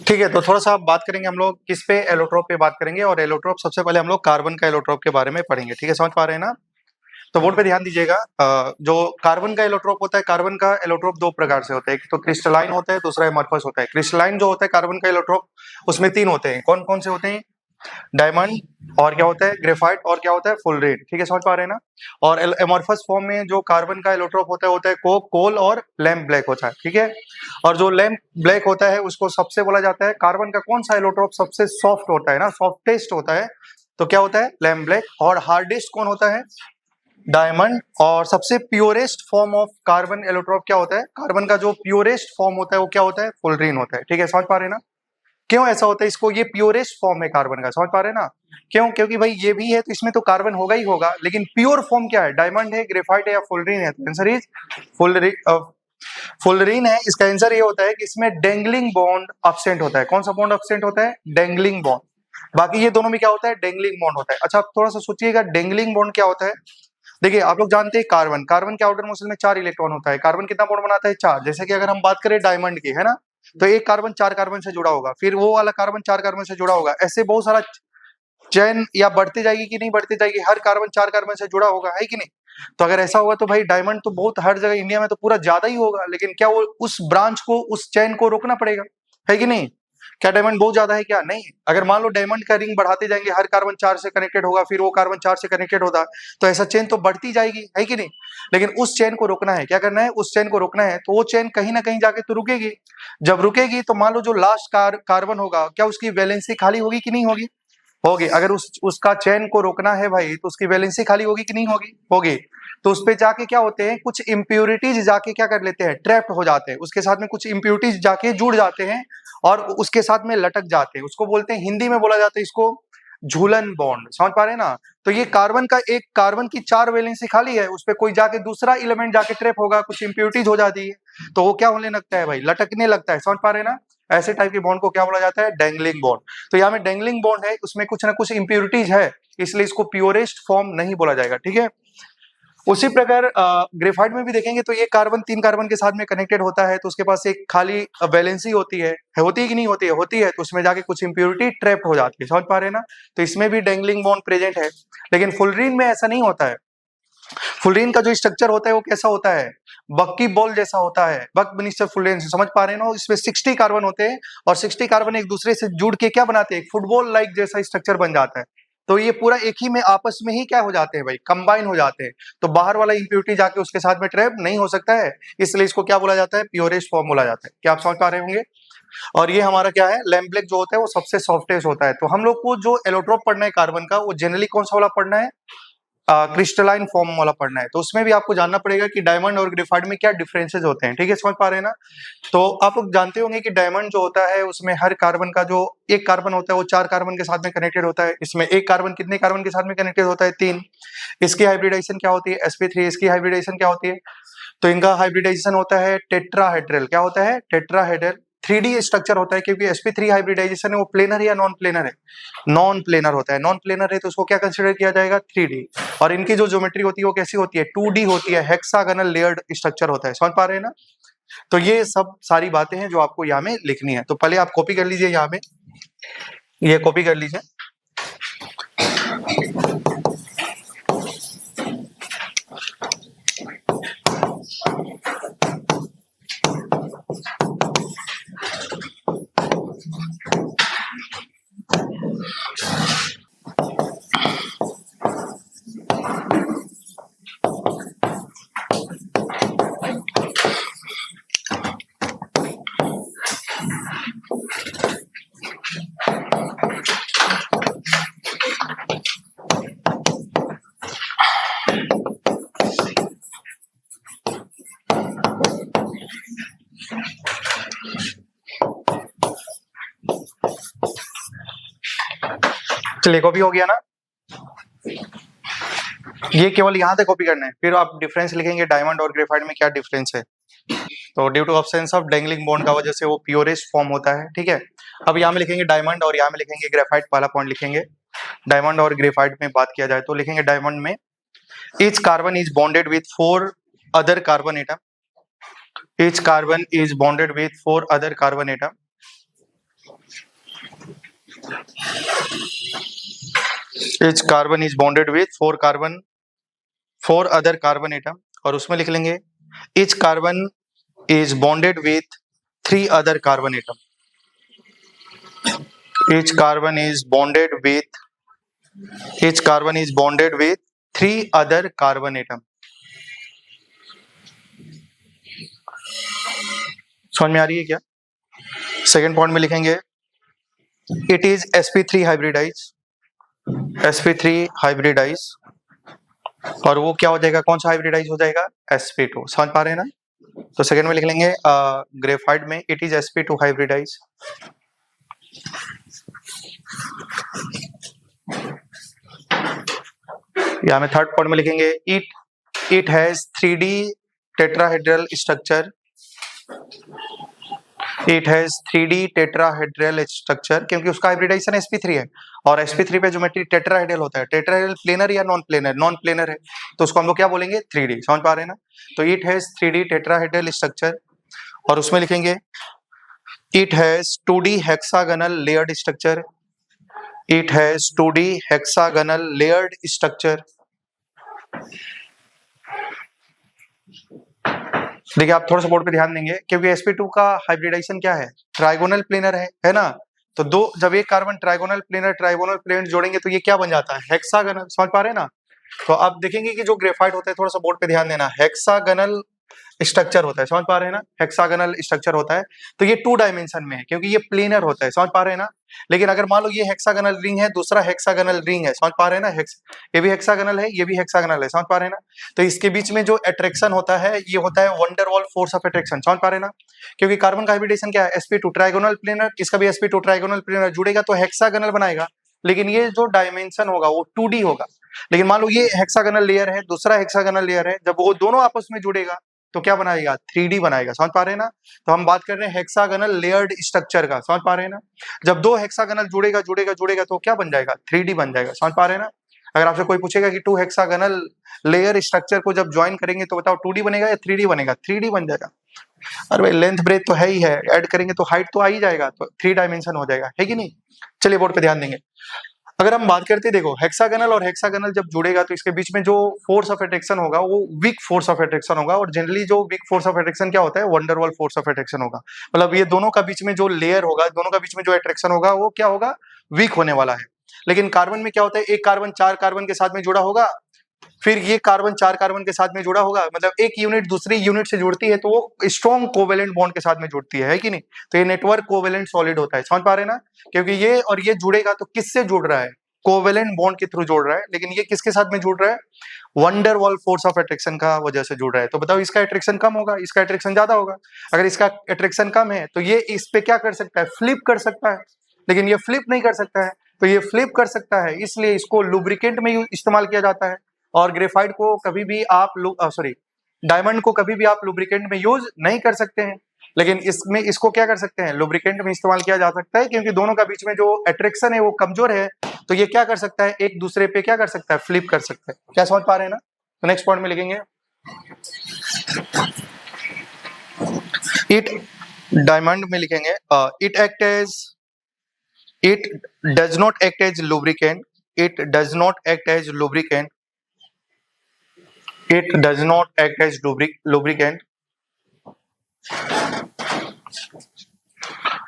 ठीक है, तो थोड़ा सा बात करेंगे हम लोग किस पे, एलोट्रोप पे बात करेंगे। और एलोट्रोप सबसे पहले हम लोग कार्बन का एलोट्रोप के बारे में पढ़ेंगे। ठीक है, समझ पा रहे हैं ना? तो बोर्ड पे ध्यान दीजिएगा। जो कार्बन का एलोट्रोप होता है, कार्बन का एलोट्रोप दो प्रकार से होता है। एक तो क्रिस्टलाइन होता है, दूसरा एमॉर्फस होता है। क्रिस्टलाइन जो होता है कार्बन का एलोट्रोप, उसमें तीन होते हैं। कौन कौन से होते हैं? डायमंड, और क्या होता है ग्रेफाइट, और क्या होता है फुलरेन। ठीक है, समझ पा रहे हैं ना? और एमॉर्फस फॉर्म में जो कार्बन का एलोट्रोप होता है कोक, कोल और लैम्प ब्लैक होता है। ठीक है, और जो लैम्प ब्लैक होता है उसको सबसे बोला जाता है, कार्बन का कौन सा एलोट्रोप सबसे सॉफ्ट होता है ना, सॉफ्टेस्ट होता है, तो क्या होता है? Lamp black. और हार्डेस्ट कौन होता है? डायमंड। और सबसे purest form of carbon allotrope क्या होता है? कार्बन का जो प्योरेस्ट फॉर्म होता है वो क्या होता है? फुलरीन होता है। ठीक है, समझ पा रहे हैं ना? क्यों ऐसा होता है? इसको, ये प्योरेस्ट फॉर्म है कार्बन का, समझ पा रहे हैं ना? क्यों? क्योंकि भाई ये भी है तो इसमें तो कार्बन होगा ही होगा, लेकिन प्योर फॉर्म क्या है? डायमंड है, ग्रेफाइट है या फुलरीन है? तो आंसर इज फुलरीन। फुलरीन है। इसका आंसर ये होता है कि इसमें डेंगलिंग बॉन्ड अब्सेंट होता है। कौन सा बॉन्ड अब्सेंट होता है? Dangling bond. बाकी ये दोनों में क्या होता है? डेंगलिंग बॉन्ड होता है। अच्छा, आप थोड़ा सा सोचिएगा डेंगलिंग बॉन्ड क्या होता है। देखिए, आप लोग जानते हैं कार्बन, कार्बन के आउटर मोशन में 4 इलेक्ट्रॉन होता है। कार्बन कितना बॉन्ड बनाता है? 4। जैसे कि अगर हम बात करें डायमंड की, है ना, तो एक कार्बन 4 कार्बन से जुड़ा होगा, फिर वो वाला कार्बन 4 कार्बन से जुड़ा होगा, ऐसे बहुत सारा चेन या बढ़ती जाएगी कि नहीं बढ़ती जाएगी, हर कार्बन 4 कार्बन से जुड़ा होगा, है कि नहीं? तो अगर ऐसा होगा तो भाई डायमंड तो बहुत हर जगह, इंडिया में तो पूरा ज्यादा ही होगा, लेकिन क्या वो उस ब्रांच को, उस चेन को रोकना पड़ेगा, है कि नहीं? क्या डायमंड बहुत ज्यादा है? क्या नहीं। अगर मान लो डायमंड का रिंग बढ़ाते जाएंगे, हर कार्बन 4 से कनेक्टेड होगा, फिर वो कार्बन 4 से कनेक्टेड होता, तो ऐसा चेन तो बढ़ती जाएगी, है कि नहीं? लेकिन उस चेन को रोकना है, क्या करना है? उस चेन को रोकना है, तो वो चेन कहीं ना कहीं जाके तो रुकेगी। जब रुकेगी तो मान लो जो लास्ट कार्बन होगा, क्या उसकी वैलेंसी खाली होगी कि नहीं होगी? होगी। अगर उसका चेन को रोकना है भाई, तो उसकी वैलेंसी खाली होगी कि नहीं होगी? होगी। तो उस पे जाके क्या होते हैं, कुछ इंप्यूरिटीज जाके क्या कर लेते हैं? ट्रैप्ड हो जाते हैं, उसके साथ में कुछ इंप्यूरिटीज जाके जुड़ जाते हैं और उसके साथ में लटक जाते हैं। उसको बोलते हैं, हिंदी में बोला जाता है इसको झूलन बॉन्ड। समझ पा रहे हैं ना? तो ये कार्बन का, एक कार्बन की 4 वैलेंसी खाली है, उस पे कोई जाके दूसरा एलिमेंट जाके ट्रैप होगा, कुछ इंप्यूरिटीज हो जाती है, तो वो क्या होने लगता है भाई? लटकने लगता है। समझ पा रहे हैं ना? ऐसे टाइप के बॉन्ड को क्या बोला जाता है? Dangling bond. तो यहाँ में डेंगलिंग बॉन्ड है, उसमें कुछ ना कुछ इंप्यूरिटीज है, इसलिए इसको प्योरेस्ट फॉर्म नहीं बोला जाएगा। ठीक है, उसी प्रकार ग्रेफाइट में भी देखेंगे तो ये कार्बन 3 कार्बन के साथ में कनेक्टेड होता है, तो उसके पास एक खाली वैलेंसी होती है, होती है कि नहीं होती है? होती है। तो उसमें जाके कुछ इंप्यूरिटी ट्रैप हो जाती है। समझ पा रहे हैं ना? तो इसमें भी डेंगलिंग बॉन्ड प्रेजेंट है, लेकिन फुलरीन में ऐसा नहीं होता है। फुलरीन का जो स्ट्रक्चर होता है वो कैसा होता है? बक्की बॉल जैसा होता है, बक मिनिस्टर फुलरीन से। समझ पा रहे हैं ना? इसमें 60 कार्बन होते हैं और 60 कार्बन एक दूसरे से जुड़ के क्या बनाते हैं? फुटबॉल लाइक जैसा स्ट्रक्चर बन जाता है। तो ये पूरा एक ही में आपस में ही क्या हो जाते हैं भाई? कंबाइन हो जाते हैं। तो बाहर वाला इंप्यूरिटी जाके उसके साथ में ट्रैप नहीं हो सकता है, इसलिए इसको क्या बोला जाता है? प्योरेस्ट फॉर्म बोला जाता है। क्या आप समझ पा रहे होंगे? और ये हमारा क्या है? लैम्प ब्लैक जो होता है वो सबसे सॉफ्टेस्ट होता है। तो हम लोग को जो एलोट्रोप पढ़ना है कार्बन का, वो जनरली कौन सा वाला पढ़ना है? क्रिस्टलाइन फॉर्म वाला पढ़ना है। तो उसमें भी आपको जानना पड़ेगा कि डायमंड और ग्रेफाइट में क्या डिफरेंसेस होते हैं। ठीक है, समझ पा रहे हैं ना? तो आप लोग जानते होंगे कि डायमंड जो होता है उसमें हर कार्बन का जो एक कार्बन होता है वो 4 कार्बन के साथ में कनेक्टेड होता है। इसमें एक कार्बन कितने कार्बन के साथ में कनेक्टेड होता है? 3। इसकी हाइब्रिडाइजेशन क्या होती है? sp3। इसकी हाइब्रिडाइजेशन क्या होती है? तो इनका हाइब्रिडाइजेशन होता है टेट्राहेड्रल। क्या होता है? टेट्राहेड्रल। 3D स्ट्रक्चर होता है, क्योंकि sp3 हाइब्रिडाइजेशन है वो प्लेनर है या नॉन प्लेनर है? नॉन प्लेनर होता है। नॉन प्लेनर है तो उसको क्या कंसीडर किया जाएगा? 3D। और इनकी जो ज्योमेट्री होती है वो कैसी होती है? 2D होती है, हेक्सागोनल लेयर्ड स्ट्रक्चर होता है। समझ पा रहे हैं ना? तो ये सब सारी बातें हैं जो आपको यहाँ में लिखनी है। तो पहले आप कॉपी कर लीजिए, यहाँ में ये कॉपी कर लीजिए। चलिए, कॉपी हो गया ना? ये केवल यहाँ तक कॉपी करना है, फिर आप डिफरेंस लिखेंगे डायमंड और ग्रेफाइट में क्या डिफरेंस है। तो due to absence of dangling bond का वजह से वो प्योरेस्ट फॉर्म होता है। ठीक है, अब यहाँ में लिखेंगे डायमंड और यहाँ में लिखेंगे ग्रेफाइट। पहला पॉइंट लिखेंगे डायमंड और ग्रेफाइट में बात किया जाए तो लिखेंगे डायमंड में each carbon is bonded with 4 other carbon atom. Each carbon is bonded with 4 other carbon atom. each carbon is bonded with four other carbon atom, और उसमें लिख लेंगे each carbon is bonded with 3 other carbon atom. Each carbon is bonded with 3 other carbon atom. समझ में आ रही है क्या? Second point में लिखेंगे इट इज sp3 हाइब्रिडाइज, और वो क्या हो जाएगा, कौन सा हाइब्रिडाइज हो जाएगा, sp2. समझ पा रहे हैं ना? तो सेकेंड में लिख लेंगे ग्रेफाइट में इट इज sp2 हाइब्रिडाइज. यहाँ में थर्ड पॉइंट में लिखेंगे it has 3D tetrahedral structure. It has 3D tetrahedral structure, क्योंकि उसका हाइब्रिडाइजेशन sp3 है, और sp3 पे ज्योमेट्री टेट्राहेड्रल होता है. टेट्राहेड्रल प्लेनर या नॉन प्लेनर? नॉन प्लेनर है, तो उसको हम लोग क्या बोलेंगे, 3D. समझ पा रहे हैं ना? तो it has 3D tetrahedral structure, और उसमें लिखेंगे it has 2D hexagonal layered structure. It has 2D hexagonal layered structure. देखिए आप थोड़ा सा बोर्ड पे ध्यान देंगे, क्योंकि sp2 का हाइब्रिडाइजेशन क्या है, ट्राइगोनल प्लेनर है ना? तो दो, जब एक कार्बन ट्राइगोनल प्लेनर जोड़ेंगे तो ये क्या बन जाता है, हेक्सागोनल. समझ पा रहे हैं ना? तो आप देखेंगे कि जो ग्रेफाइट होता है, थोड़ा सा बोर्ड पे ध्यान देना, हेक्सागोनल स्ट्रक्चर होता है. समझ पा रहे हैं ना? हेक्सागोनल स्ट्रक्चर होता है, तो ये 2 डायमेंशन में है, क्योंकि ये प्लेनर होता है. समझ पा रहे हैं ना? लेकिन अगर मान लो ये हेक्सागोनल रिंग है, दूसरा हेक्सागोनल रिंग है, समझ पा रहे हैं ना? ये भी हेक्सागोनल है, ये भी हेक्सागोनल है. समझ पा रहे हैं ना? तो इसके बीच में जो अट्रैक्शन होता है, ये होता है वंडरवॉल फोर्स ऑफ अट्रैक्शन. समझ पा रहे हैं ना? क्योंकि कार्बन का हाइब्रिडेशन क्या है, sp2 ट्राइगोनल प्लेनर, इसका भी sp2 ट्राइगोनल प्लेनर जुड़ेगा तो हेक्सागोनल बनाएगा, लेकिन ये जो डायमेंशन होगा वो 2D होगा. लेकिन मान लो ये हेक्सागोनल लेयर है, दूसरा हेक्सागोनल लेयर है, जब वो दोनों आपस में जुड़ेगा तो क्या बनाएगा, 3D बनाएगा. समझ पा रहे हैं ना? तो हम बात कर रहे हैं हेक्सागोनल लेयर्ड स्ट्रक्चर का. समझ पा रहे हैं ना? जब दो हेक्सागोनल जुड़ेगा तो क्या बन जाएगा, 3D बन जाएगा. समझ पा रहे हैं ना? अगर आपसे कोई पूछेगा कि 2 हेक्सागोनल लेयर स्ट्रक्चर को जब ज्वाइन करेंगे तो बताओ 2D बनेगा या 3D बनेगा? 3D बन जाएगा. अरे भाई लेंथ ब्रेथ तो है ही है, ऐड करेंगे तो हाइट तो आ ही जाएगा, तो 3 डायमेंशन हो जाएगा, है कि नहीं? चलिए बोर्ड पे ध्यान देंगे. अगर हम बात करते हैं, देखो हेक्सागोनल और हेक्सागोनल जब जुड़ेगा तो इसके बीच में जो फोर्स ऑफ अट्रैक्शन होगा वो वीक फोर्स ऑफ अट्रैक्शन होगा, और जनरली जो वीक फोर्स ऑफ अट्रैक्शन क्या होता है, वंडरवॉल फोर्स ऑफ अट्रैक्शन होगा. मतलब ये दोनों का बीच में जो लेयर होगा, दोनों का बीच में जो अट्रैक्शन होगा वो क्या होगा, वीक होने वाला है. लेकिन कार्बन में क्या होता है, एक कार्बन 4 कार्बन के साथ में जुड़ा होगा, फिर ये कार्बन 4 कार्बन के साथ में जुड़ा होगा, मतलब एक यूनिट दूसरी यूनिट से जुड़ती है तो वो स्ट्रॉन्ग कोवेलेंट बॉन्ड के साथ में जुड़ती है कि नहीं? तो ये नेटवर्क कोवेलेंट सॉलिड होता है. समझ पा रहे हैं ना? क्योंकि ये और ये जुड़ेगा तो किससे जुड़ रहा है, कोवेलेंट बॉन्ड के थ्रू जुड़ रहा है. लेकिन ये किसके साथ में जुड़ रहा है, वंडरवॉल फोर्स ऑफ अट्रैक्शन का वजह से जुड़ रहा है. तो बताओ इसका अट्रैक्शन कम होगा, इसका अट्रैक्शन ज्यादा होगा. अगर इसका अट्रैक्शन कम है तो ये इस पे क्या कर सकता है, फ्लिप कर सकता है. लेकिन ये फ्लिप नहीं कर सकता है, तो ये फ्लिप कर सकता है, इसलिए इसको लुब्रिकेंट में इस्तेमाल किया जाता है. और ग्रेफाइट को कभी भी आप डायमंड को कभी भी आप लुब्रिकेंट में यूज नहीं कर सकते हैं, लेकिन इसमें इसको क्या कर सकते हैं, लुब्रिकेंट में इस्तेमाल किया जा सकता है, क्योंकि दोनों का बीच में जो अट्रैक्शन है वो कमजोर है, तो ये क्या कर सकता है, एक दूसरे पे क्या कर सकता है, फ्लिप कर सकता है. क्या समझ पा रहे हैं ना? तो नेक्स्ट पॉइंट में लिखेंगे इट, डायमंड में लिखेंगे it does not act as lubricant. It does not act as lubricant. It does not act as lubricant.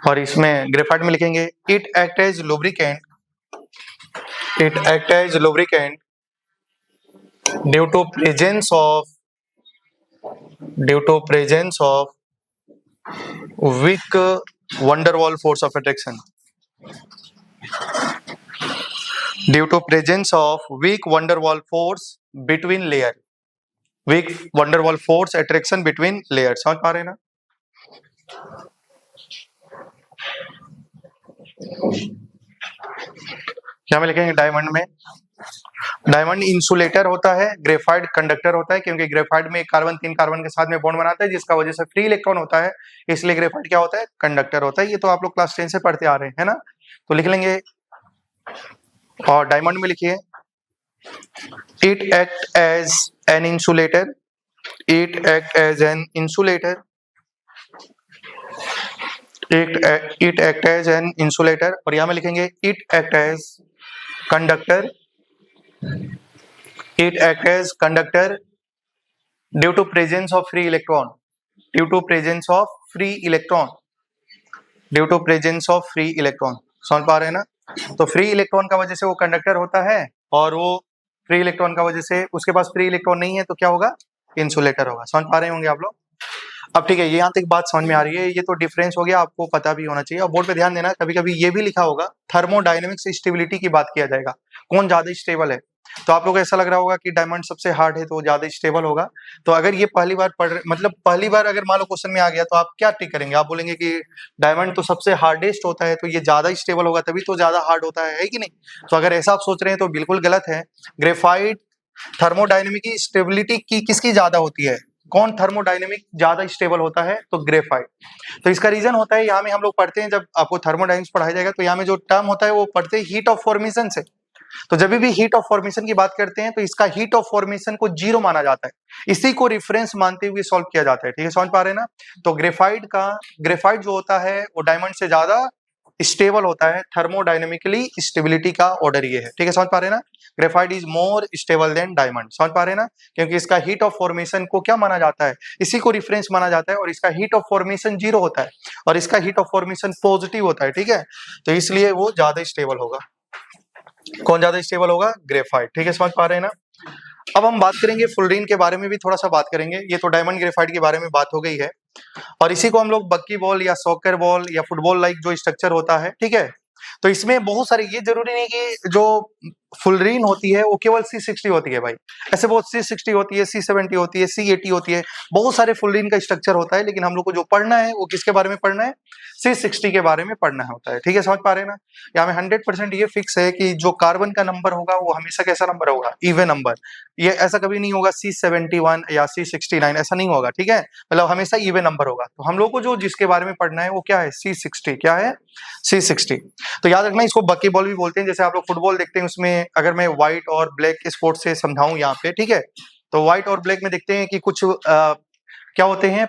और इसमें ग्रेफाइट में लिखेंगे it act as lubricant. It act as lubricant due to presence of weak van der Waals force of attraction. Due to presence of weak van der Waals force between layer. Weak van der Waals force attraction between layers. समझ पा रहे हैं ना? क्या में लिखेंगे diamond insulator होता है, ग्रेफाइट कंडक्टर होता है, क्योंकि ग्रेफाइट में एक कार्बन 3 कार्बन के साथ में बॉन्ड बनाता है, जिसका वजह से फ्री इलेक्ट्रॉन होता है, इसलिए ग्रेफाइट क्या होता है, कंडक्टर होता है. ये तो आप लोग क्लास 10 से पढ़ते आ रहे हैं, है ना? तो लिख लेंगे, और डायमंड में लिखिए it act as an insulator. It act as an insulator it act as an insulator, और यहां में लिखेंगे it act as conductor, it act as conductor due to presence of free electron, due to presence of free electron, due to presence of free electron. समझ पा रहे हैं ना? तो फ्री इलेक्ट्रॉन का वजह से वो कंडक्टर होता है, और वो फ्री इलेक्ट्रॉन का वजह से उसके पास फ्री इलेक्ट्रॉन नहीं है तो क्या होगा? इंसुलेटर होगा। समझ पा रहे होंगे आप लोग? अब ठीक है, ये यहाँ तक बात समझ में आ रही है। ये तो डिफरेंस हो गया, आपको पता भी होना चाहिए। और बोर्ड पे ध्यान देना, कभी कभी ये भी लिखा होगा थर्मोडायनेमिक्स स्टेबिलिटी की बात किया जाएगा, कौन ज्यादा स्टेबल है। तो आप लोग को ऐसा लग रहा होगा कि डायमंड सबसे हार्ड है तो वो ज्यादा स्टेबल होगा। तो अगर ये पहली बार मतलब पहली बार अगर मान लो क्वेश्चन में आ गया तो आप क्या टिक करेंगे? आप बोलेंगे कि डायमंड तो सबसे हार्डेस्ट होता है तो ये ज्यादा स्टेबल होगा, तभी तो ज्यादा हार्ड होता है कि नहीं? तो अगर ऐसा आप सोच रहे हैं तो बिल्कुल गलत है। ग्रेफाइट थर्मोडायनेमिक की स्टेबिलिटी की किसकी ज्यादा होती है? कौन थर्मोडायनेमिक ज्यादा स्टेबल होता है? तो ग्रेफाइट। तो इसका रीजन होता है, यहाँ में हम लोग पढ़ते हैं, जब आपको थर्मोडायनेमिक्स पढ़ाया जाएगा तो यहाँ में जो टर्म होता है वो पढ़ते हैं हीट ऑफ फॉर्मेशन से। तो जब भी हीट ऑफ फॉर्मेशन की बात करते हैं तो इसका हीट ऑफ फॉर्मेशन को 0 माना जाता है, इसी को रेफरेंस मानते हुए सॉल्व किया जाता है। ठीक है, समझ पा रहे हैं ना? तो ग्रेफाइट जो होता है वो डायमंड से ज्यादा स्टेबल होता है। थर्मोडायनेमिकली स्टेबिलिटी का ऑर्डर ये है। ठीक है, समझ पा रहे हैं ना? Graphite is more stable then diamond. समझ पा रहे हैं ना? क्योंकि इसका हीट ऑफ फॉर्मेशन को क्या माना जाता है? इसी को रेफरेंस माना जाता है, और इसका हीट ऑफ फॉर्मेशन 0 होता है, और इसका हीट ऑफ फॉर्मेशन पॉजिटिव होता है। ठीक है, तो इसलिए वो ज्यादा स्टेबल होगा। कौन ज्यादा स्टेबल होगा? ग्रेफाइट। ठीक है, समझ पा रहे हैं ना? अब हम बात करेंगे फुलरीन के बारे में भी थोड़ा सा बात करेंगे। ये तो डायमंड ग्रेफाइट के बारे में बात हो गई है, और इसी को हम लोग बक्की बॉल या सॉकर बॉल या फुटबॉल लाइक जो स्ट्रक्चर होता है, ठीक है, तो इसमें बहुत सारे, ये जरूरी नहीं कि जो फुलरीन होती है वो केवल C60 होती है भाई। ऐसे बहुत C60 होती है, C70 होती है, C80 होती है, बहुत सारे फुलरीन का स्ट्रक्चर होता है। लेकिन हम लोग को जो पढ़ना है वो किसके बारे में पढ़ना है? C60 के बारे में पढ़ना होता है। ठीक है, समझ पा रहे हैं ना? यहाँ में 100% ये फिक्स है कि जो कार्बन का नंबर होगा वो हमेशा कैसा नंबर होगा? Even number. ये ऐसा कभी नहीं होगा C71 या C69, ऐसा नहीं होगा। ठीक है, मतलब हमेशा इवन नंबर होगा। तो हम लोग को जो जिसके बारे में पढ़ना है वो क्या है? C60। क्या है? C60। तो याद रखना, इसको बक्की बॉल भी बोलते हैं। जैसे आप लोग फुटबॉल देखते हैं, उसमें अगर मैं व्हाइट और ब्लैक स्पोर्ट से समझाऊं यहाँ पे, ठीक है, तो व्हाइट और ब्लैक में देखते हैं कि कुछ क्या होते हैं?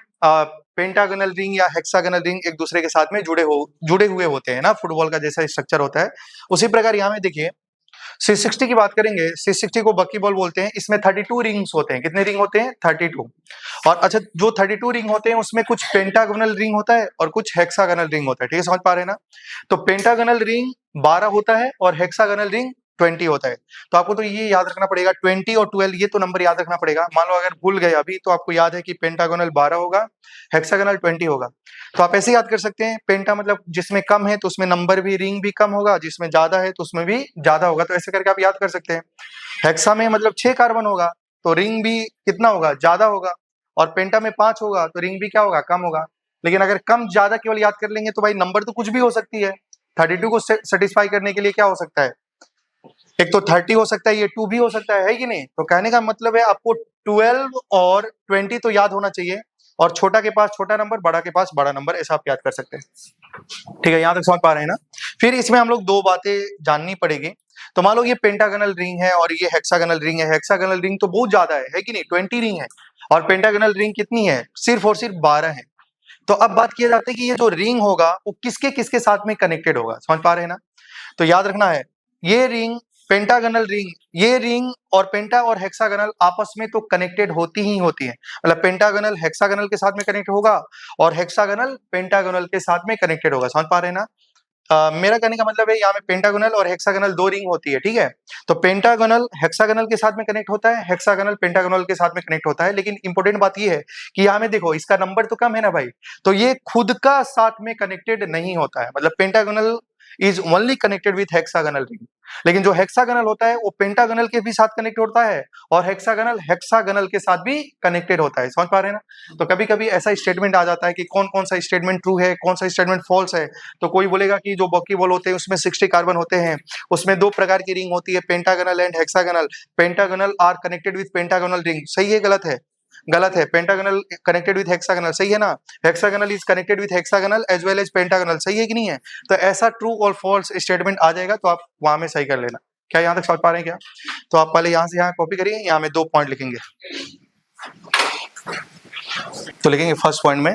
पेंटागनल रिंग या हेक्सागनल रिंग एक दूसरे के साथ में जुड़े हुए होते हैं ना, फुटबॉल का जैसा स्ट्रक्चर होता है। उसी प्रकार यहाँ में देखिए C60 की बात करेंगे, C60 को बक्की बॉल बोलते हैं। इसमें 32 रिंग्स होते हैं। कितने रिंग होते हैं? 32। और अच्छा, जो 32 रिंग होते हैं उसमें कुछ पेंटागोनल रिंग होता है और कुछ हेक्सागोनल रिंग होता है। ठीक है, समझ पा रहे हैं ना? तो पेंटागोनल रिंग 12 होता है और हेक्सागोनल रिंग 20 होता है। तो आपको तो ये याद रखना पड़ेगा, 20 और 12 ये तो नंबर याद रखना पड़ेगा। मान लो अगर भूल गए अभी, तो आपको याद है कि पेंटागोनल 12 होगा, हेक्सागोनल 20 होगा। तो आप ऐसे याद कर सकते हैं, पेंटा मतलब जिसमें कम है तो उसमें नंबर भी, रिंग भी कम होगा, जिसमें ज्यादा है तो उसमें भी ज्यादा होगा। तो ऐसे करके आप याद कर सकते हैं। हेक्सा में मतलब 6 कार्बन होगा तो रिंग भी कितना होगा? ज्यादा होगा। और पेंटा में 5 होगा तो रिंग भी क्या होगा? कम होगा। लेकिन अगर कम ज्यादा केवल याद कर लेंगे तो भाई नंबर तो कुछ भी हो सकती है। 32 को सेटिस्फाई करने के लिए क्या हो सकता है? एक तो 30 हो सकता है, ये 2 भी हो सकता है कि नहीं? तो कहने का मतलब है आपको 12 और 20 तो याद होना चाहिए, और छोटा के पास छोटा नंबर, बड़ा के पास बड़ा नंबर, ऐसा आप याद कर सकते हैं। ठीक है, यहां तक समझ पा रहे हैं ना? फिर इसमें हम लोग 2 बातें जाननी पड़ेगी। तो मान लो ये पेंटागोनल रिंग है और ये हेक्सागोनल रिंग है। हेक्सागोनल रिंग तो बहुत ज्यादा है कि नहीं? 20 रिंग है। और पेंटागोनल रिंग कितनी है? सिर्फ और सिर्फ 12 है। तो अब बात किया जाता है कि ये जो रिंग होगा वो किसके किसके साथ में कनेक्टेड होगा। समझ पा रहे हैं ना? तो याद रखना है, ये रिंग पेंटागोनल रिंग, ये रिंग और पेंटा और हेक्सागोनल आपस में तो कनेक्टेड होती ही होती है। मतलब पेंटागोनल हेक्सागोनल के साथ में कनेक्ट होगा और हेक्सागोनल पेंटागोनल के साथ में कनेक्टेड होगा। समझ पा रहे हैं ना? मेरा कहने का मतलब है यहाँ में पेंटागोनल और हेक्सागोनल 2 रिंग होती है। ठीक है, तो पेंटागोनल हेक्सागोनल के साथ में कनेक्ट होता है, हेक्सागोनल पेंटागोनल के साथ में कनेक्ट होता है। लेकिन इंपॉर्टेंट बात ये है कि यहाँ में देखो इसका नंबर तो कम है ना भाई, तो ये खुद का साथ में कनेक्टेड नहीं होता है। मतलब pentagonal is only connected with hexagonal ring, लेकिन जो हेक्सागोनल होता है वो पेंटागोनल के भी साथ कनेक्ट होता है और हेक्सागोनल हेक्सागोनल के साथ भी कनेक्टेड होता है। समझ पा रहे हैं ना? तो कभी कभी ऐसा स्टेटमेंट आ जाता है कि कौन कौन सा स्टेटमेंट ट्रू है, कौन सा स्टेटमेंट फॉल्स है। तो कोई बोलेगा कि जो बॉकी बॉल होते हैं उसमें 60 कार्बन होते हैं, उसमें 2 प्रकार की रिंग होती है, pentagonal and hexagonal. Pentagonal are connected with pentagonal ring. सही है गलत है? गलत है। पेंटागोनल कनेक्टेड विथ हेक्सागोनल, सही है ना? Hexagonal is connected with hexagonal as well as pentagonal, सही है कि नहीं है? तो ऐसा ट्रू और फॉल्स स्टेटमेंट आ जाएगा तो आप वहां में सही कर लेना। क्या यहाँ तक समझ पा रहे हैं क्या? तो आप पहले यहाँ से यहाँ कॉपी करिए, यहाँ में 2 पॉइंट लिखेंगे। तो लिखेंगे फर्स्ट पॉइंट में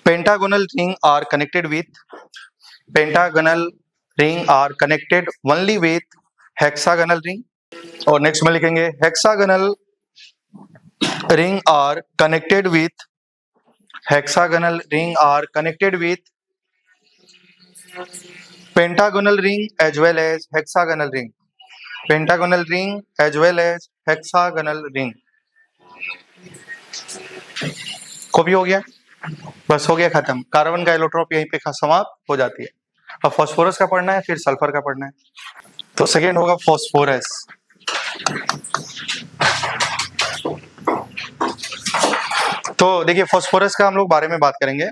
pentagonal ring are connected with pentagonal ring are connected only with hexagonal ring. और नेक्स्ट में लिखेंगे hexagonal ring are connected with hexagonal ring are connected with pentagonal ring as well as hexagonal ring. Pentagonal ring as well as hexagonal ring. Copy हो गया, बस हो गया खत्म। Carbon का एलोट्रोप यहीं पे समाप्त हो जाती है। अब फास्फोरस का पढ़ना है, फिर सल्फर का पढ़ना है। तो सेकेंड होगा फास्फोरस। तो देखिए फास्फोरस का हम लोग बारे में बात करेंगे।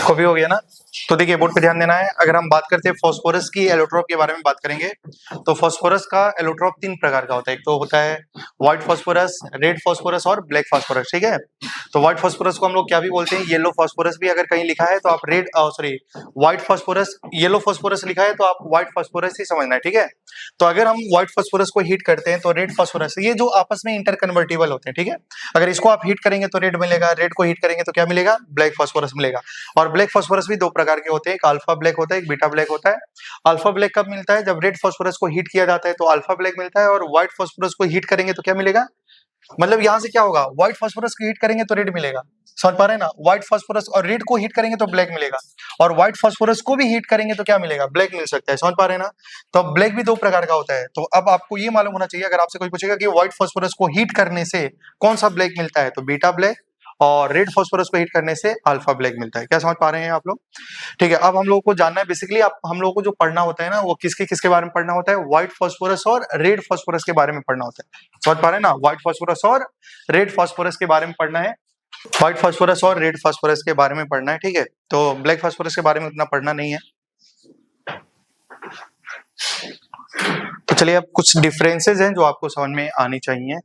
कॉपी हो गया ना। तो देखिए बोर्ड पे ध्यान देना है। अगर हम बात करते हैं फास्फोरस की एलोट्रोप के बारे में बात करेंगे, तो फास्फोरस का एलोट्रोप तीन प्रकार का होता है। एक तो होता है व्हाइट फास्फोरस, रेड फास्फोरस और ब्लैक फास्फोरस, ठीक है। तो व्हाइट फास्फोरस को हम लोग क्या भी बोलते हैं, येलो फास्फोरस भी अगर कहीं लिखा है तो आप red sorry white phosphorus, yellow phosphorus लिखा है तो आप व्हाइट फास्फोरस ही समझना है, ठीक है। तो अगर हम व्हाइट फास्फोरस को हीट करते हैं तो रेड फास्फोरस, ये जो आपस में इंटर कन्वर्टिबल होते हैं, ठीक है। अगर इसको आप हीट करेंगे तो रेड मिलेगा, रेड को हीट करेंगे तो क्या मिलेगा, ब्लैक फास्फोरस मिलेगा। और ब्लैक फास्फोरस भी दो प्रकार के होते हैं, एक अल्फा ब्लैक होता है, एक बीटा ब्लैक होता है। अल्फा ब्लैक कब मिलता है, जब रेड फास्फोरस को हीट किया जाता है तो अल्फा ब्लैक मिलता है, और व्हाइट फास्फोरस को हीट करेंगे तो क्या मिलेगा, मतलब यहां से क्या होगा, व्हाइट फास्फोरस को हीट करेंगे तो रेड मिलेगा, समझ पा रहे हैं ना। व्हाइट फास्फोरस और रेड को हीट करेंगे तो ब्लैक मिलेगा, और व्हाइट फास्फोरस को भी हीट करेंगे तो क्या मिलेगा, ब्लैक मिल सकता है, समझ पा रहे हैं ना। तो ब्लैक भी दो प्रकार का होता है। तो अब आपको ये मालूम होना चाहिए, अगर आपसे कोई पूछेगा कि व्हाइट फास्फोरस को हीट करने से कौन सा ब्लैक मिलता है, तो बीटा ब्लैक, और रेड फास्फोरस को हीट करने से अल्फा ब्लैक मिलता है। क्या समझ पा रहे हैं आप लोग, ठीक है। अब हम लोगों को जानना है बेसिकली, आप हम लोगों को जो पढ़ना होता है ना, वो किसके किसके बारे में पढ़ना होता है, व्हाइट फास्फोरस और रेड फास्फोरस के बारे में पढ़ना होता है, समझ पा रहे हैं ना। व्हाइट फास्फोरस और रेड फास्फोरस के बारे में पढ़ना है, व्हाइट फास्फोरस और रेड फास्फोरस के बारे में पढ़ना है, ठीक है। तो ब्लैक फास्फोरस के बारे में उतना पढ़ना नहीं है। तो चलिए अब कुछ डिफरेंसेस हैं जो आपको समझ में आनी चाहिए।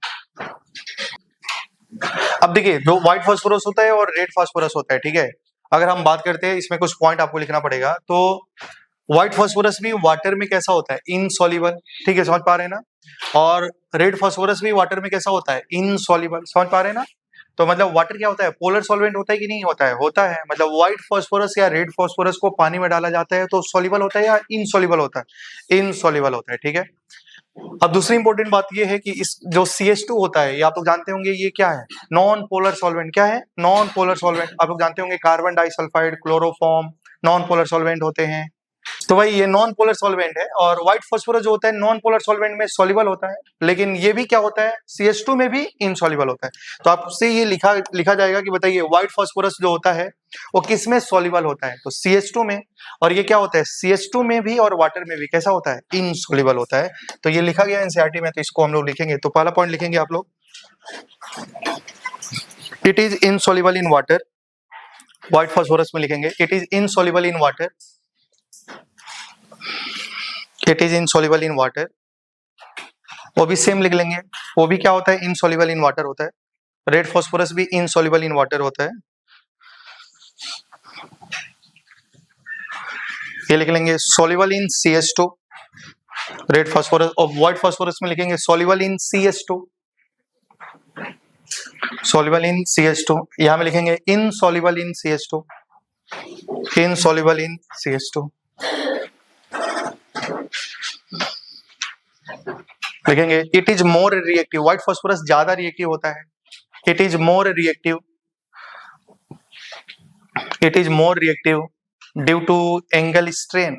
अब देखिए जो व्हाइट फास्फोरस होता है और रेड फास्फोरस होता है, ठीक है। अगर हम बात करते हैं, इसमें कुछ पॉइंट आपको लिखना पड़ेगा। तो व्हाइट फास्फोरस भी वाटर में कैसा होता है, इनसॉल्युबल, ठीक है, समझ पा रहे हैं ना। और रेड फास्फोरस भी वाटर में कैसा होता है, इनसॉल्युबल, समझ पा रहे हैं ना। तो मतलब वाटर क्या होता है, पोलर सॉल्वेंट होता है कि नहीं होता है, होता है। मतलब व्हाइट फास्फोरस या रेड फास्फोरस को पानी में डाला जाता है तो सॉल्युबल होता है या इनसॉल्युबल होता है, इनसॉल्युबल होता है, ठीक है। अब दूसरी इंपॉर्टेंट बात ये है कि इस जो CH2 होता है, ये आप लोग जानते होंगे, ये क्या है, नॉन पोलर सॉल्वेंट। क्या है, नॉन पोलर सॉल्वेंट। आप लोग जानते होंगे carbon disulphide, chloroform non polar solvent होते हैं। तो भाई ये नॉन पोलर सॉल्वेंट है, और व्हाइट फास्फोरस जो होता है नॉन पोलर सॉल्वेंट में सॉल्युबल होता है, लेकिन ये भी क्या होता है, CH2 में भी इनसॉल्युबल होता है। तो आपसे ये लिखा जाएगा कि बताइए व्हाइट फास्फोरस जो होता है वो किस में सॉल्युबल होता है, तो CH2 में। और ये क्या होता है, CH2 में भी और वाटर में भी कैसा होता है, इनसॉल्युबल होता है। तो ये लिखा गया NCERT में, तो इसको हम लोग लिखेंगे। तो पहला पॉइंट लिखेंगे आप लोग, it is insoluble in water. White phosphorus में लिखेंगे it is insoluble in water, it is insoluble in water. वो भी सेम लिख लेंगे, वो भी क्या होता है, इनसॉल्युबल इन वाटर होता है। रेड फास्फोरस भी इनसॉल्युबल इन वाटर होता है, ये लिख लेंगे। Soluble in CH2, red phosphorus और व्हाइट फास्फोरस में लिखेंगे soluble in CH2, soluble in CH2। यहां में लिखेंगे insoluble in CH2, insoluble in CH2। लिखेंगे it is more reactive, white phosphorus ज्यादा रिएक्टिव होता है, it is more reactive, it is more reactive due to angle strain,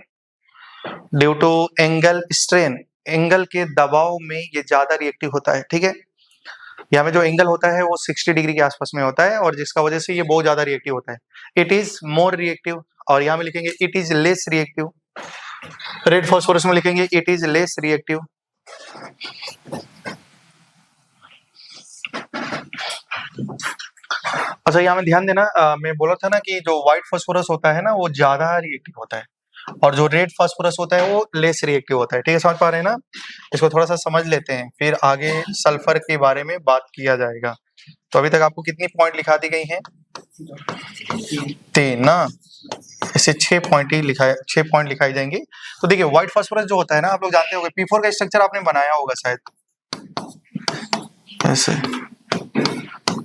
due to angle strain, angle के दबाव में ये ज्यादा रिएक्टिव होता है। ठीक है, यहाँ में जो एंगल होता है वो 60 डिग्री के आसपास में होता है और जिसका वजह से ये बहुत ज्यादा रिएक्टिव होता है। इट इज मोर रिएक्टिव, और यहाँ में लिखेंगे it is less reactive. Red phosphorus में लिखेंगे इट इज लेस रिएक्टिव। अच्छा, यहाँ में ध्यान देना, मैं बोला था ना कि जो व्हाइट फास्फोरस होता है ना वो ज्यादा रिएक्टिव होता है और जो रेड फास्फोरस होता है वो लेस रिएक्टिव होता है। ठीक है, समझ पा रहे हैं ना? इसको थोड़ा सा समझ लेते हैं, फिर आगे सल्फर के बारे में बात किया जाएगा। तो अभी तक आपको कितनी पॉइंट लिखा दी गई हैं? 3 ना, इसे 6 पॉइंट ही लिखा है, 6 पॉइंट लिखाई जाएंगे। तो देखिए व्हाइट फास्फोरस जो होता है ना, आप लोग जानते होंगे P4 का स्ट्रक्चर आपने बनाया होगा शायद, ऐसे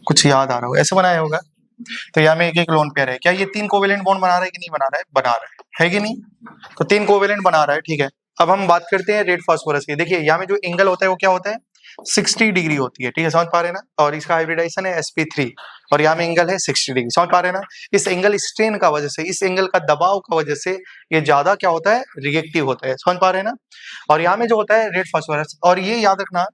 कुछ याद आ रहा होगा, ऐसे बनाया होगा। तो यहाँ में एक लोन पेयर है, क्या ये 3 कोवेलेंट बॉन्ड बना रहा है कि नहीं बना रहा है? बना रहा है कि नहीं? तो 3 कोवेलेंट बना रहा है। ठीक है, अब हम बात करते हैं रेड फास्फोरस की। देखिए यहाँ में जो एंगल होता है वो क्या होता है? 60 डिग्री होती है। ठीक है, समझ पा रहे हैं ना? और इसका हाइब्रिडाइजेशन है sp3 और यहाँ में एंगल है 60 डिग्री। समझ पा रहे हैं ना? इस एंगल स्ट्रेन का वजह से, इस एंगल का दबाव का वजह से ये ज्यादा क्या होता है? रिएक्टिव होता है। समझ पा रहे हैं ना? और यहाँ में जो होता है रेड फास्फोरस, और ये याद रखना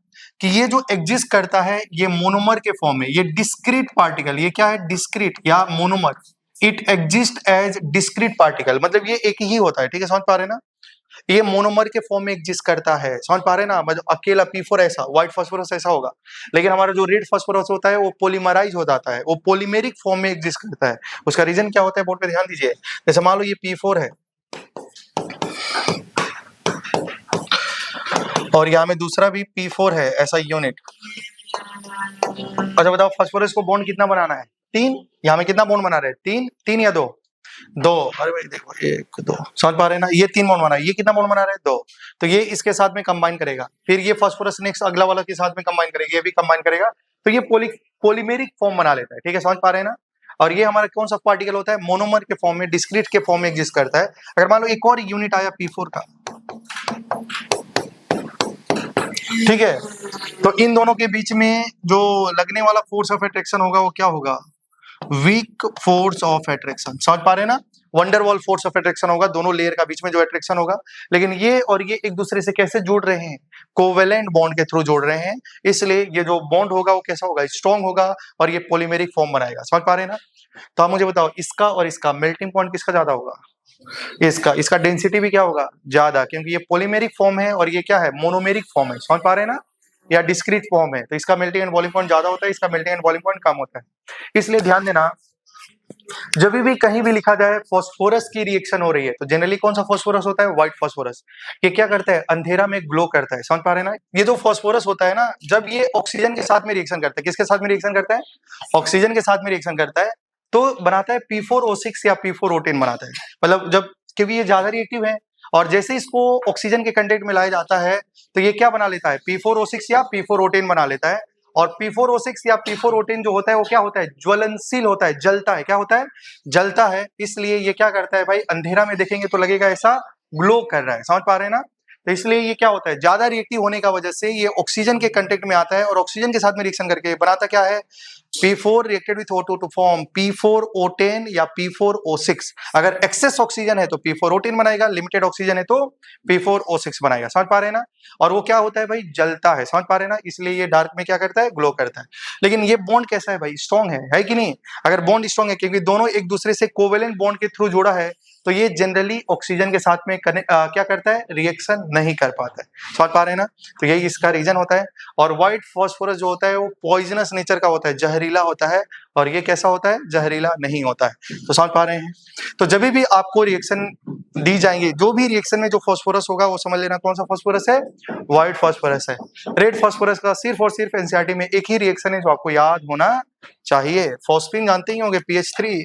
कि ये जो एग्जिस्ट करता है ये मोनोमर के फॉर्म में, ये डिस्क्रीट पार्टिकल, ये क्या है? डिस्क्रीट या monomer, it exist as discrete particle, मतलब ये एक ही होता है। ठीक है, समझ पा रहे हैं ना? ये मोनोमर के फॉर्म में एग्जिस्ट करता है। समझ पा रहे हैं ना? मतलब अकेला P4 ऐसा, व्हाइट फास्फोरस ऐसा होगा, लेकिन हमारा जो रेड फास्फोरस होता है वो पॉलीमराइज हो जाता है, वो पॉलीमेरिक फॉर्म में एग्जिस्ट करता है। उसका रीजन क्या होता है? बोर्ड पे ध्यान दीजिए। जैसे मान लो ये P4 है और यहाँ में दूसरा भी P4 है, ऐसा यूनिट। अच्छा बताओ, फास्फोरस को बॉन्ड कितना बनाना है? 3। यहाँ में कितना बॉन्ड बना रहे हैं? 3 या 2? 2। अरे भाई देखो, 1 2, समझ पा रहे हैं ना? ये 3 बॉन्ड बना है, ये कितना बॉन्ड बना रहे हैं? 2। तो ये इसके साथ में कंबाइन करेगा, फिर ये फास्फोरस नेक्स्ट अगला वाला के साथ में कंबाइन करेगा, ये भी कंबाइन करेगा, तो ये पॉलीमेरिक फॉर्म बना लेता है। ठीक है, समझ पा रहे हैं ना? और ये हमारा कौन सा पार्टिकल होता है? मोनोमर के फॉर्म में, डिस्क्रीट के फॉर्म में एग्जिस्ट करता है। अगर मान लो एक और यूनिट आया P4 का, ठीक है, तो इन दोनों के बीच में जो लगने वाला फोर्स ऑफ अट्रैक्शन होगा वो क्या होगा? Weak force of attraction. समझ पा रहे हैं ना? वंडरवॉल फोर्स ऑफ अट्रैक्शन होगा दोनों लेयर का बीच में जो अट्रैक्शन होगा। लेकिन ये और ये एक दूसरे से कैसे जुड़ रहे हैं? कोवेलेंट बॉन्ड के थ्रू जुड़ रहे हैं, इसलिए ये जो बॉन्ड होगा वो कैसा होगा? स्ट्रॉन्ग होगा और ये पॉलीमेरिक फॉर्म बनाएगा। समझ पा रहे हैं ना? तो आप मुझे बताओ, इसका और इसका मेल्टिंग पॉइंट किसका ज्यादा होगा? इसका डेंसिटी भी क्या होगा? ज्यादा, क्योंकि ये पॉलीमेरिक फॉर्म है और ये क्या है? मोनोमेरिक फॉर्म है। समझ पा रहे हैं ना? या डिस्क्रीट फॉर्म है, तो इसका मेल्टिंग एंड बॉइलिंग पॉइंट ज्यादा होता है, इसका मेल्टिंग एंड बॉइलिंग पॉइंट कम होता है। इसलिए ध्यान देना, जब भी कहीं भी लिखा जाए फास्फोरस की रिएक्शन हो रही है तो जनरली कौन सा फास्फोरस होता है? White phosphorus. ये क्या करता है? अंधेरा में ग्लो करता है। समझ पा रहे हैं ना? ये जो फास्फोरस होता है ना, जब ये ऑक्सीजन के साथ में रिएक्शन करता है, किसके साथ में रिएक्शन करता है? ऑक्सीजन के साथ में रिएक्शन करता है, तो बनाता है P4O6 या P4O10 बनाता है। मतलब जब, क्योंकि ये ज्यादा रिएक्टिव है और जैसे इसको ऑक्सीजन के कंटेंट में लाया जाता है तो ये क्या बना लेता है? P4O6 या P4O10 बना लेता है। और P4O6 या P4O10 जो होता है वो क्या होता है? ज्वलनशील होता है, जलता है। क्या होता है? जलता है। इसलिए ये क्या करता है भाई? अंधेरा में देखेंगे तो लगेगा ऐसा ग्लो कर रहा है। समझ पा रहे हैं ना? तो इसलिए ये क्या होता है? ज्यादा रिएक्टिव होने का वजह से ये ऑक्सीजन के कंटेक्ट में आता है और ऑक्सीजन के साथ में रिएक्शन करके बनाता क्या है? P4 reacted with O2 to form P4O10 या P4O6। अगर एक्सेस ऑक्सीजन है तो P4O10 बनाएगा, लिमिटेड ऑक्सीजन है तो P4O6 बनाएगा। समझ पा रहे हैं ना? और वो क्या होता है भाई? जलता है। समझ पा रहे हैं ना? इसलिए ये डार्क में क्या करता है? ग्लो करता है। लेकिन ये बॉन्ड कैसा है भाई? स्ट्रॉन्ग है कि नहीं? अगर बॉन्ड स्ट्रॉन्ग है, क्योंकि दोनों एक दूसरे से कोवेलेंट बॉन्ड के थ्रू जुड़ा है, तो ये जनरली ऑक्सीजन के साथ में क्या करता है? रिएक्शन नहीं कर पाता है। समझ पा रहे हैं ना? तो यही इसका रीजन होता है। और व्हाइट फास्फोरस जो होता है वो पॉइजनस नेचर का होता है, जहरीला होता है, और ये कैसा होता है? जहरीला नहीं होता है। तो समझ पा रहे हैं? तो जब भी आपको रिएक्शन दी जाएंगे, जो भी रिएक्शन में जो फास्फोरस होगा वो समझ लेना कौन सा फास्फोरस है? व्हाइट फास्फोरस है। रेड फास्फोरस का सिर्फ और सिर्फ एनसीईआरटी में एक ही रिएक्शन है जो आपको याद होना चाहिए। फॉस्फीन जानते ही होंगे, PH3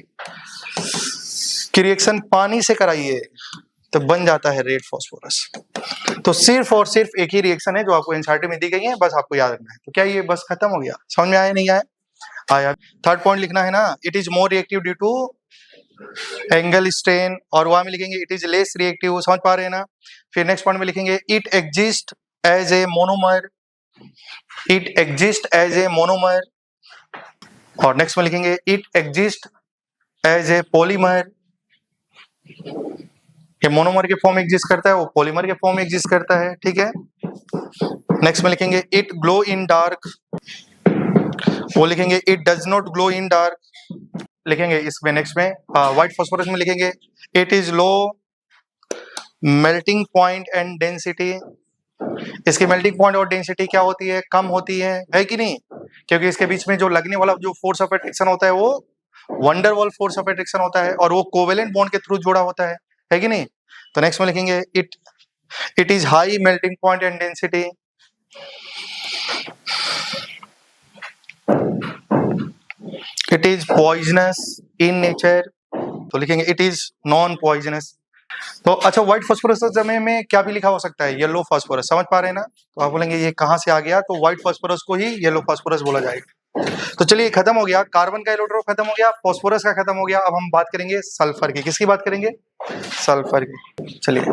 की रिएक्शन पानी से कराइए, तो बन जाता है रेड फास्फोरस। तो सिर्फ और सिर्फ एक ही रिएक्शन है जो आपको एनसीईआरटी में दी गई है, बस आपको याद रखना है। तो क्या ये बस खत्म हो गया? समझ में आया नहीं आया? आया। थर्ड पॉइंट लिखना है ना, it is more reactive due to angle strain, और वहां में लिखेंगे इट इज लेस रिएक्टिव। समझ पा रहे हैं ना? फिर नेक्स्ट पॉइंट में लिखेंगे it exist as a monomer, it exist as a monomer, और नेक्स्ट में लिखेंगे it exist as a polymer. ये मोनोमर के फॉर्म में एग्जिस्ट करता है, वो पॉलीमर के फॉर्म में एग्जिस्ट करता है, ठीक है। नेक्स्ट में लिखेंगे इट ग्लो इन डार्क, वो लिखेंगे it does not glow in dark लिखेंगे इसमें। नेक्स्ट में व्हाइट फास्फोरस में लिखेंगे it is low melting point and density. इसकी मेल्टिंग पॉइंट और डेंसिटी क्या होती है? कम होती है कि नहीं? क्योंकि इसके बीच में जो लगने वाला जो फोर्स ऑफ अट्रैक्शन होता है वो वंडरवॉल फोर्स ऑफ अट्रैक्शन होता है, और वो कोवेलेंट बॉन्ड के थ्रू जुड़ा होता है कि नहीं? तो नेक्स्ट में लिखेंगे it is high melting point and density. It is poisonous in nature, तो लिखेंगे इट इज नॉन पॉइजनस। तो अच्छा, व्हाइट फास्फोरस जमे में क्या भी लिखा हो सकता है? Yellow phosphorus. समझ पा रहे हैं ना? तो आप बोलेंगे ये कहां से आ गया? तो व्हाइट फास्फोरस को ही येलो फास्फोरस बोला जाएगा। तो चलिए, खत्म हो गया कार्बन का एलोट्रोप, खत्म हो गया फास्फोरस का, खत्म हो गया। अब हम बात करेंगे सल्फर की। किसकी बात करेंगे? सल्फर की। चलिए,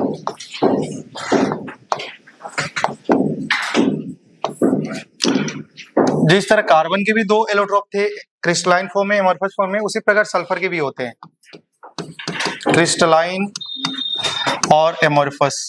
जिस तरह कार्बन के भी दो एलोट्रोप थे, क्रिस्टलाइन फॉर्म में, एमॉर्फस फॉर्म में, उसी प्रकार सल्फर के भी होते हैं, क्रिस्टलाइन और एमॉर्फस।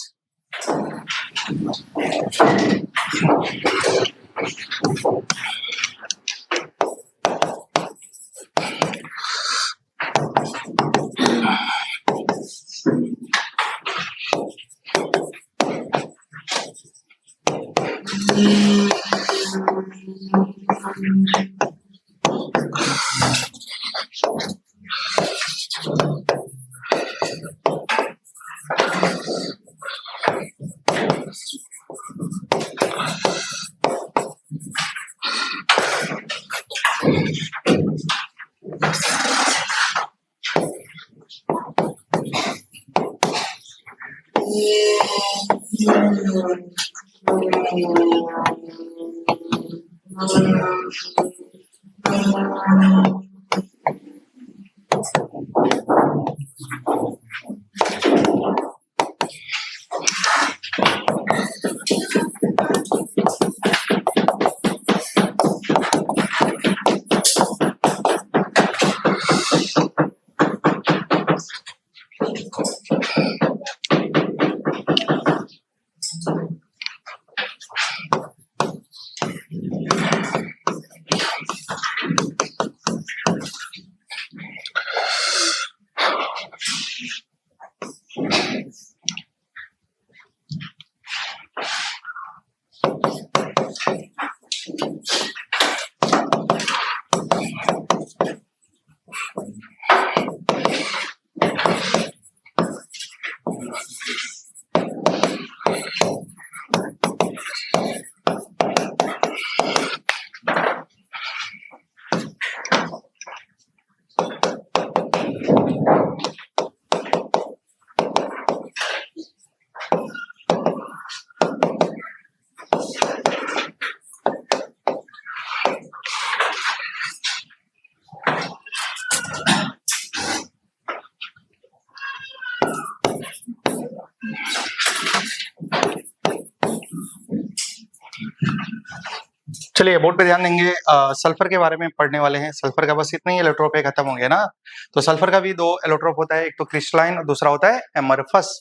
चलिए, बोर्ड पे ध्यान देंगे। सल्फर के बारे में पढ़ने वाले हैं। सल्फर का बस इतना ही एलोट्रोप है, खत्म हो गया ना। तो सल्फर का भी दो एलोट्रोप होता है, एक तो क्रिस्टलाइन और दूसरा होता है एमॉर्फस।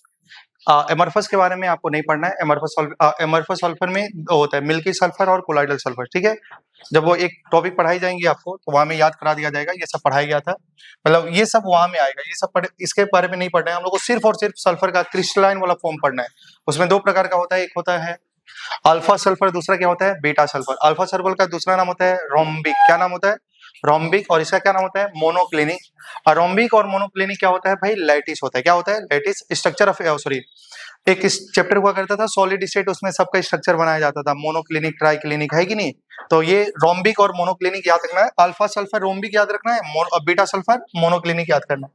एमॉर्फस के बारे में आपको नहीं पढ़ना है। एमॉर्फस सल्फर में दो होता है, मिल्की सल्फर और कोलाइडल सल्फर, ठीक है। जब वो एक टॉपिक पढ़ाई जाएंगी आपको, तो वहां में याद करा दिया जाएगा ये सब पढ़ाया गया था, मतलब ये सब वहां में आएगा। ये सब इसके बारे में नहीं पढ़ना है हम लोग को, सिर्फ और सिर्फ सल्फर का क्रिस्टलाइन वाला फॉर्म पढ़ना है। उसमें दो प्रकार का होता है, एक होता है अल्फा सल्फर, दूसरा क्या होता है? Beta sulphur. अल्फा सल्फर का दूसरा नाम होता है रोम्बिक। क्या नाम होता है? रोम्बिक, और इसका क्या नाम होता है, मोनोक्लिनिक। और रोम्बिक और मोनोक्लिनिक क्या होता है भाई, लैटिस होता है। क्या होता है, लैटिस। स्ट्रक्चर ऑफ सॉरी, एक चैप्टर हुआ करता था सॉलिड स्टेट, उसमें सबका स्ट्रक्चर बनाया जाता था, मोनोक्लिनिक, ट्राइक्लिनिक, है कि नहीं। तो ये रोम्बिक और मोनोक्लिनिक याद रखना है, अल्फा सल्फर रोम्बिक याद रखना है, और बीटा सल्फर मोनोक्लिनिक याद करना है।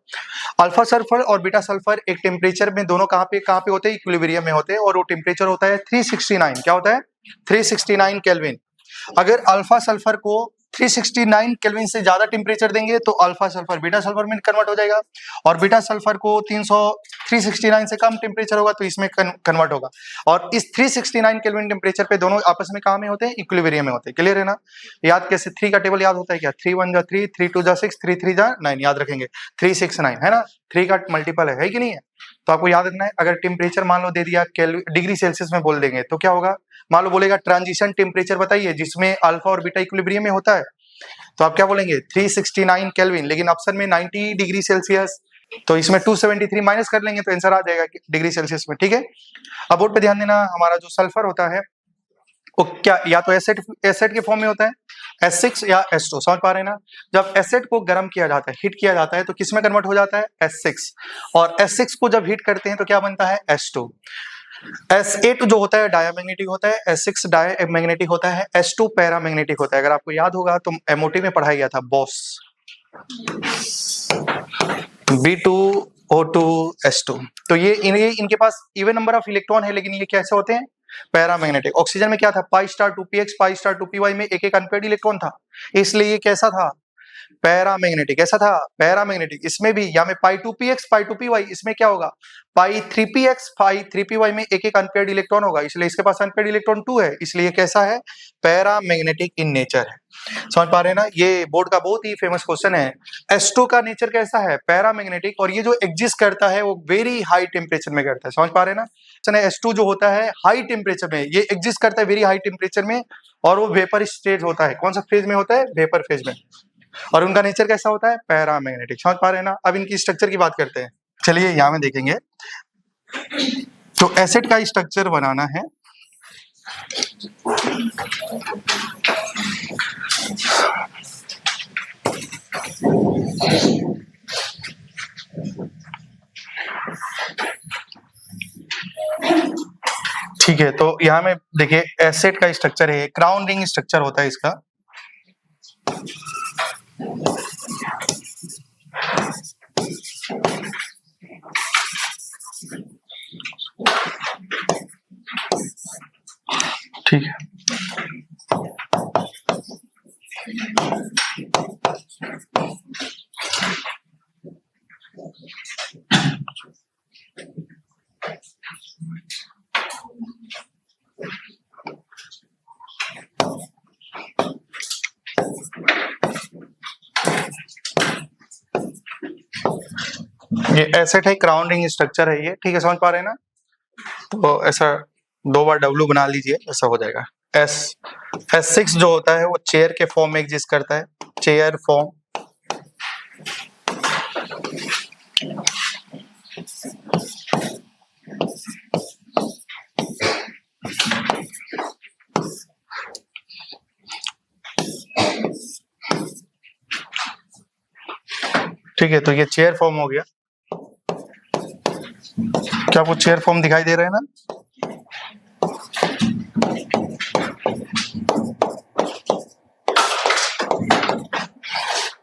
अल्फा सल्फर और बीटा सल्फर एक टेम्परेचर में दोनों कहाँ पे होते हैं, इक्विलिब्रियम में होते हैं, और वो टेम्परेचर होता है 369। क्या होता है, 369 केल्विन। अगर अल्फा सल्फर को 369 केल्विन से ज्यादा टेम्परेचर देंगे तो अल्फा सल्फर बीटा सल्फर में कन्वर्ट हो जाएगा, और बीटा सल्फर को 369 से कम टेम्परेचर होगा तो इसमें कन्वर्ट होगा। और इस 369 केल्विन टेम्परेचर पे दोनों आपस में कहाँ में होते हैं, इक्विलिब्रियम में होते हैं। क्लियर है ना। याद कैसे, 3 का टेबल याद होता है क्या, 3 1 जा 3, 3 2 जा 6, 3 3 जा 9, याद रखेंगे। 369 है ना, 3 का मल्टीपल है कि नहीं है। तो आपको याद रखना है, अगर टेम्परेचर मान लो दे दिया डिग्री सेल्सियस में बोल देंगे तो क्या होगा, मान लो बोलेगा ट्रांजिशन टेम्परेचर बताइए जिसमें अल्फा और बीटा इक्विलिब्रियम में होता है, तो आप क्या बोलेंगे 369 केल्विन, लेकिन ऑप्शन में 90 डिग्री सेल्सियस, तो इसमें 273 माइनस कर लेंगे तो आंसर आ जाएगा डिग्री सेल्सियस में। ठीक है, अब बोर्ड पे ध्यान देना, हमारा जो सल्फर होता है वो क्या या तो एसिड के फॉर्म में होता है, S6 या S2, समझ पा रहे हैं ना। जब एसिड को गर्म किया जाता है, हीट किया जाता है, तो किस में कन्वर्ट हो जाता है, S6, और S6 को जब हीट करते हैं तो क्या बनता है, S2। S8 जो होता है डायमैग्नेटिक होता है, S6 डायमैग्नेटिक होता है, S2 पैरामैग्नेटिक होता है। अगर आपको याद होगा तो MOT में पढ़ाया गया था, बॉस B2O2S2। तो ये इनके पास इवन नंबर ऑफ इलेक्ट्रॉन है, लेकिन ये कैसे होते हैं, पैरामैग्नेटिक। ऑक्सीजन में क्या था, pi star 2px pi star 2py में एक एक अनपेयर्ड इलेक्ट्रॉन था, इसलिए ये कैसा था, पैरामैग्नेटिक। ऐसा था पैरामैग्नेटिक। इसमें भी यहाँ में पाई 2px पाई 2py, इसमें क्या होगा, पाई 3px पाई 3py में एक एक अनपेयर्ड इलेक्ट्रॉन होगा, इसलिए इसके पास अनपेयर्ड इलेक्ट्रॉन 2 है, इसलिए कैसा है, पैरामैग्नेटिक इन नेचर है। समझ पा रहे हैं ना, ये बोर्ड का बहुत ही फेमस क्वेश्चन है। S2 का नेचर कैसा है, पैरामैग्नेटिक, और ये जो एग्जिस्ट करता है वो वेरी हाई टेम्परेचर में करता है। समझ पा रहे हैं ना, S2 जो होता है हाई टेम्परेचर में, ये एग्जिस्ट करता है वेरी हाई टेम्परेचर में, और वो वेपर स्टेज होता है। कौन सा फेज में होता है, वेपर फेज में, और उनका नेचर कैसा होता है, पैरामैग्नेटिक। समझ पा रहे हैं ना। अब इनकी स्ट्रक्चर की बात करते हैं, चलिए यहाँ में देखेंगे। तो एसिड का स्ट्रक्चर बनाना है, ठीक है। तो यहाँ में देखिए एसिड का स्ट्रक्चर है, क्राउन रिंग स्ट्रक्चर होता है इसका। ठीक है, ये एसिड है, क्राउन रिंग स्ट्रक्चर है ये, ठीक है, समझ पा रहे हैं ना। तो ऐसा 2 बार W बना लीजिए, ऐसा हो जाएगा। S6 जो होता है वो चेयर के फॉर्म में एग्जिस्ट करता है, चेयर फॉर्म। ठीक है, तो ये चेयर फॉर्म हो गया। क्या आपको चेयर फॉर्म दिखाई दे रहे हैं ना।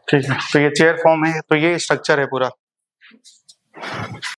ठीक है, तो ये चेयर फॉर्म है, तो ये स्ट्रक्चर है पूरा।